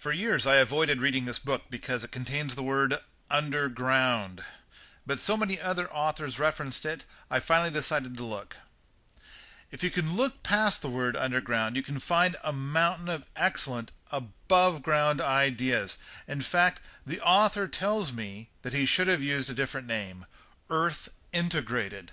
For years I avoided reading this book because it contains the word underground. But so many other authors referenced it, I finally decided to look. If you can look past the word underground, you can find a mountain of excellent above ground ideas. In fact, the author tells me that he should have used a different name, Earth Integrated.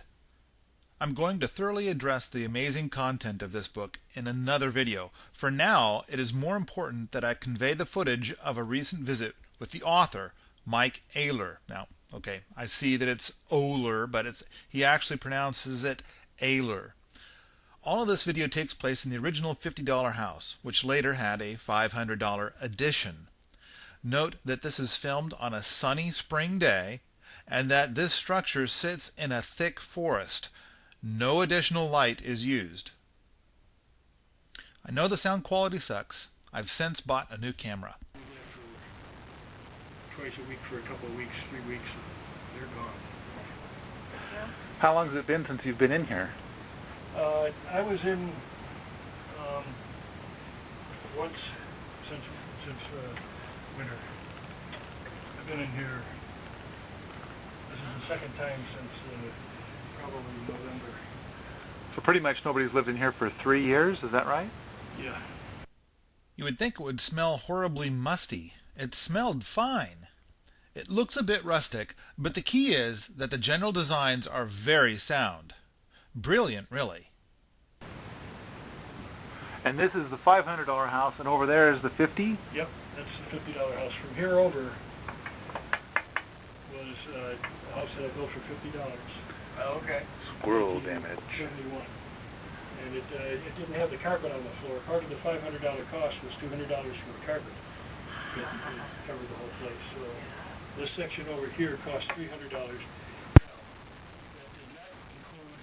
I'm going to thoroughly address the amazing content of this book in another video. For now, it is more important that I convey the footage of a recent visit with the author, Mike Oehler. Now, okay, I see that it's Oehler, but he actually pronounces it Oehler. All of this video takes place in the original $50 house, which later had a $500 addition. Note that this is filmed on a sunny spring day, and that this structure sits in a thick forest. No additional light is used. I know the sound quality sucks. I've since bought a new camera. Twice a week for a couple of weeks, 3 weeks, they're gone. How long has it been since you've been in here? I was in once since winter. I've been in here. This is the second time since probably November. So pretty much nobody's lived in here for 3 years, is that right? Yeah. You would think it would smell horribly musty. It smelled fine. It looks a bit rustic, but the key is that the general designs are very sound. Brilliant, really. And this is the $500 house, and over there is the $50? Yep, that's the $50 house. From here over was a house that I built for $50. Oh, okay. Squirrel damage. 71. And it didn't have the carpet on the floor. Part of the $500 cost was $200 for the carpet. It covered the whole place. So this section over here cost $300. That did not include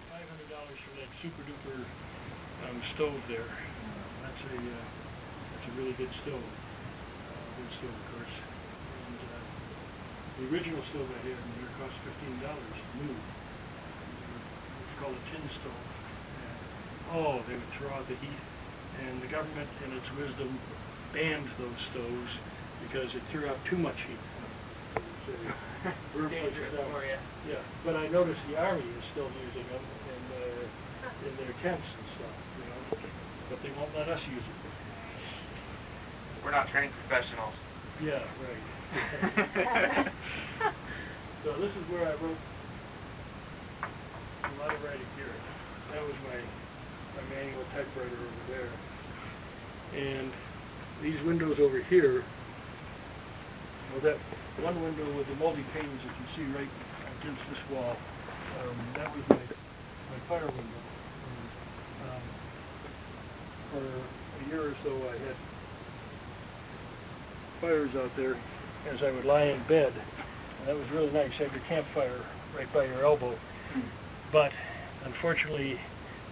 $500 for that super duper stove there. That's a really good stove. Good stove, of course. And the original stove I had in here cost $15 new. It's called a tin stove. And, they would throw out the heat, and the government, in its wisdom, banned those stoves because it threw out too much heat. So, dangerous for you. Yeah, but I noticed the Army is still using them in their tents and stuff, but they won't let us use it. We're not trained professionals. Yeah, right. So this is where I wrote a lot of writing here. That was my manual typewriter over there. And these windows over here, well, that one window with the multi panes that you see right against this wall, that was my fire window. And, for a year or so I had fires out there as I would lie in bed. And that was really nice. You had your campfire right by your elbow. But unfortunately,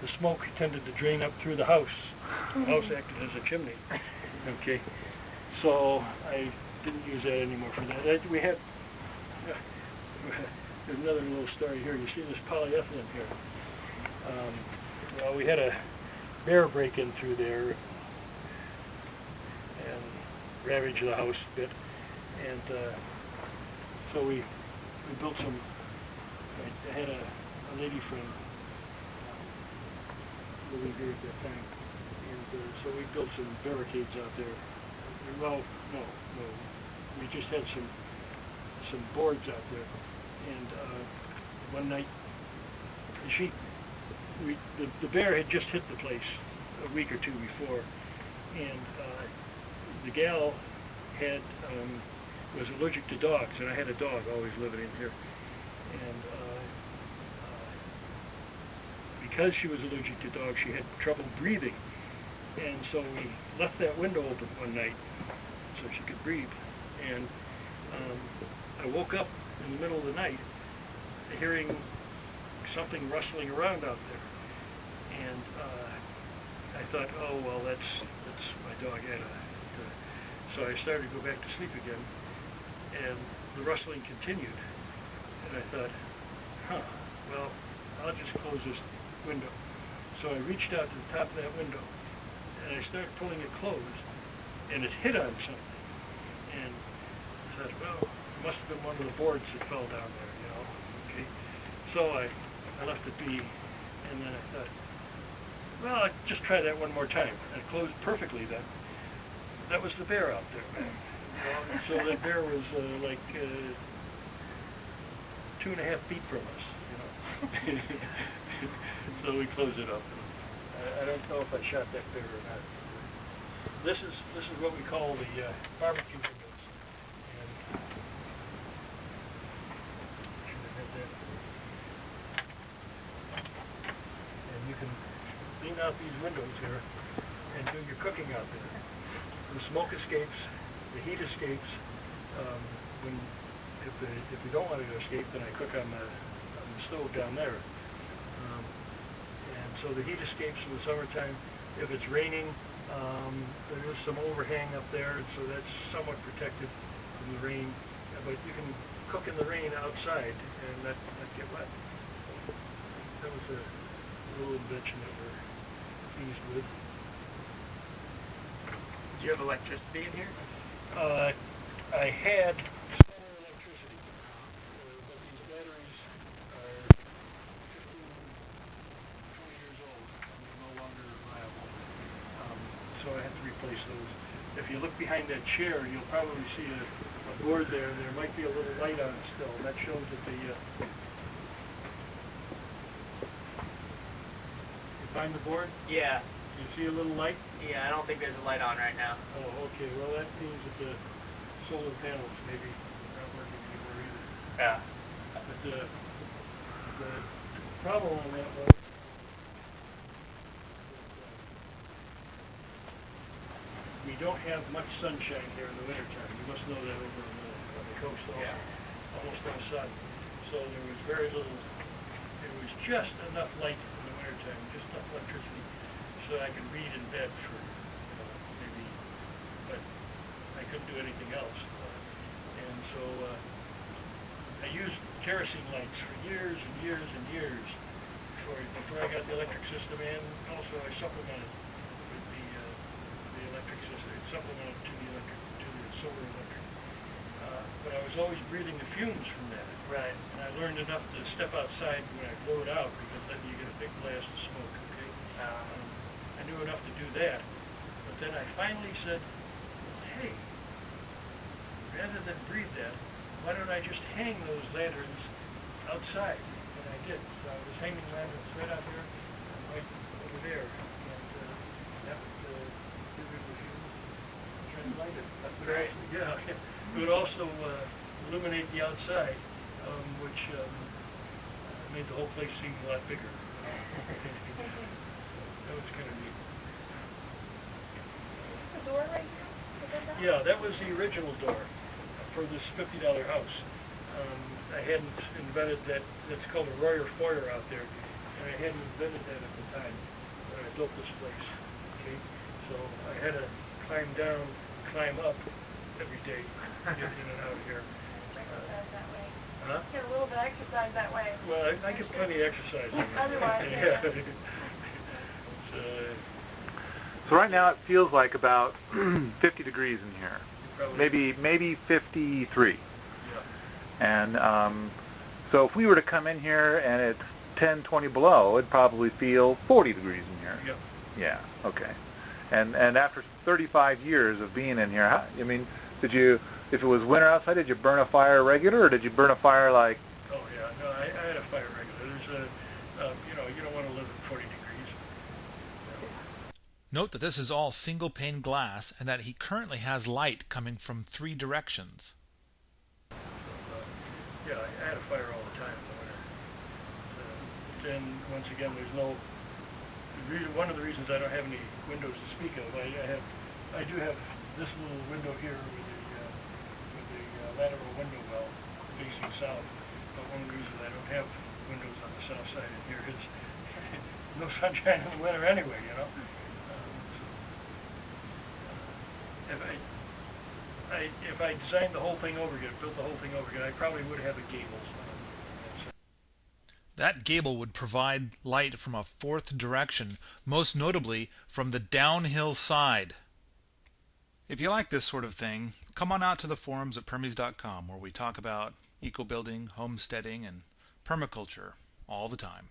the smoke tended to drain up through the house. The house acted as a chimney. Okay, so I didn't use that anymore for that. We had, there's another little story here. You see this polyethylene here. Well, we had a bear break in through there and ravage the house a bit. And so we built some, I had a lady friend living here at that time. And so we built some barricades out there. Well, no. We just had some boards out there. And one night, the bear had just hit the place a week or two before. And the gal was allergic to dogs, and I had a dog always living in here. And because she was allergic to dogs, she had trouble breathing. And so we left that window open one night so she could breathe. And I woke up in the middle of the night hearing something rustling around out there. And I thought, oh, well, that's my dog Anna. So I started to go back to sleep again, and the rustling continued. And I thought, well, I'll just close this window. So I reached out to the top of that window, and I started pulling it closed, and it hit on something. And I thought, well, it must have been one of the boards that fell down there, you know. Okay. So I left it be, and then I thought, well, I'll just try that one more time. And it closed perfectly then. That was the bear out there, man. You know? So that bear was like 2.5 feet from us, you know. So we closed it up. I don't know if I shot that bear or not. This is what we call the barbecue windows. And should have had that. And you can clean out these windows here and do your cooking out there. The smoke escapes, the heat escapes. If you don't want it to escape, then I cook on the stove down there. And so the heat escapes in the summertime. If it's raining, there is some overhang up there, so that's somewhat protected from the rain. But you can cook in the rain outside and not get wet. That was a little invention that we're pleased with. Do you have electricity in here? I had solar electricity, but these batteries are 15, 20 years old and they're no longer viable. So I have to replace those. If you look behind that chair, you'll probably see a board there. There might be a little light on it still. And that shows that you find the board? Yeah. You see a little light? Yeah, I don't think there's a light on right now. Oh, okay. Well, that means that the solar panels maybe not working anymore either. Yeah. But the problem on that was we don't have much sunshine here in the wintertime. You must know that over on the coast also. Yeah. Almost no sun. So there was very little, it was just enough light in the wintertime, just enough electricity so I could read in bed for, maybe, but I couldn't do anything else. And so I used kerosene lights for years and years and years before I got the electric system in. Also, I supplemented with the electric system. It supplemented to the solar electric. But I was always breathing the fumes from that. Right. And I learned enough to step outside when I blow it out, because then you get a big blast of smoke. Okay. I knew enough to do that. But then I finally said, well, hey, rather than breathe that, why don't I just hang those lanterns outside? And I did. So I was hanging lanterns right out here and right over there. And that would give it a few, try to light it. That's great. Yeah. It would also illuminate the outside, which made the whole place seem a lot bigger. That was kind of neat. The door right here? Yeah, that was the original door for this $50 house. I hadn't invented that. That's called a Royer foyer out there, and I hadn't invented that at the time when I built this place. Okay, so I had to climb down, climb up every day, get in and out of here. Exercise that way. Huh? Get a little bit of exercise that way. Well, I get plenty of exercise. Otherwise, Yeah. yeah. So right now it feels like about 50 degrees in here, maybe 53. Yeah. And so if we were to come in here and it's 10, 20 below, it'd probably feel 40 degrees in here. Yep. Yeah. Okay. And after 35 years of being in here, I mean, did you, if it was winter outside, did you burn a fire regular, or did you burn a fire like? Oh yeah, no, I had a fire regular. There's you don't want to live at 40 degrees. Note that this is all single pane glass and that he currently has light coming from 3 directions. Yeah, I had a fire all the time in the winter. Then once again, there's no. One of the reasons I don't have any windows to speak of, I do have this little window here with the lateral window well facing south. But one of the reasons I don't have windows on the south side in here is no sunshine in the winter anyway, you know. If I designed the whole thing over again, built the whole thing over again, I probably would have a gable. That gable would provide light from a 4th direction, most notably from the downhill side. If you like this sort of thing, come on out to the forums at permies.com where we talk about eco-building, homesteading, and permaculture all the time.